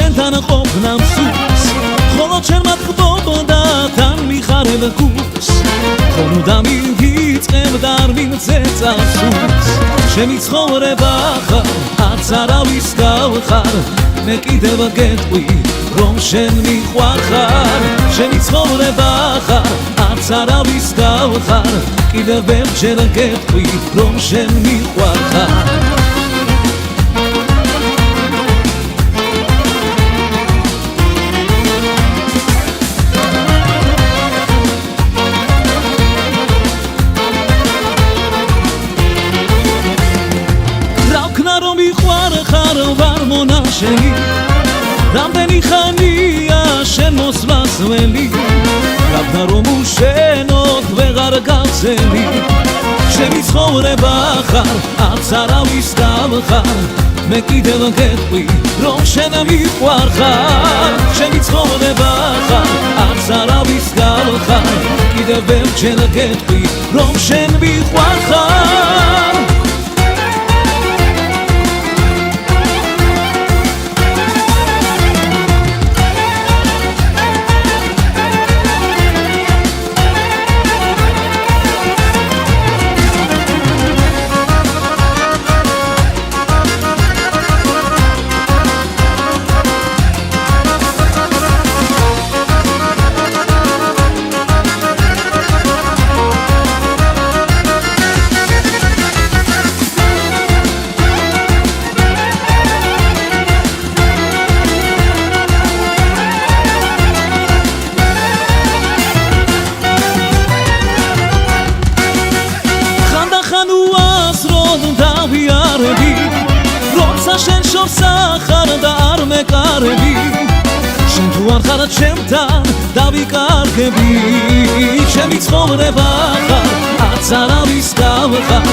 შენთან ყოფნამ სულს ხოლო ჩემად ხდობოდა თან მიხარებ გულს ხოლო და მივიწყებდა არ მიმწეწა სულს ჩემი ცხოვრება ხარ არც არავის გავხარ მე კიდევ გეტყვი რომ შენ მიყვარხარ ჩემი ცხოვრება ხარ არც არავის გავხარ კიდევ ვერჯერ გეტყვი რომ შენ მიყვარხარ ვარ მონაშენი რამდენი ხანია შენ მოსვლასველი რაბდა რომ უშენოდ ვეღარ გავცემი ჩემი ცხოვრება ხარ არც არავის გავხარ მე კიდევ გეტყვი რომ შენ მიყვარხარ ჩემი ცხოვრება ხარ არც არავის გავხარ კიდევ ვერჯერ გეტყვი რომ შენ მიყვარხარ შენ შორსახარ და არ მეკარები შენ თუ არ ხარ ჩემთან დავიკარგები ჩემი ცხოვრება ხარ არც არავის გავხარ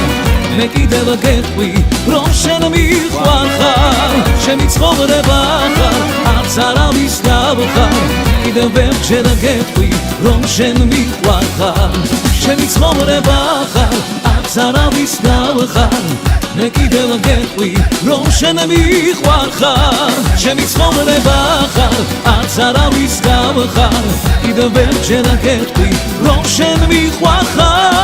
მე კიდევ გეტყვი რომ შენ მიყვარხარ ჩემი ცხოვრება ხარ არც არავის გავხარ კიდევ ვერჯერ გეტყვი რომ შენ მიყვარხარ ჩემი ცხოვრება ხარ არც არავის გავხარ მე კიდევ გეტყვი რომ შენ მიყვარხარ ჩემი ცხოვრება ხარ არც არავის გავხარ კიდევ ვერჯერ გეტყვი რომ შენ მიყვარხარ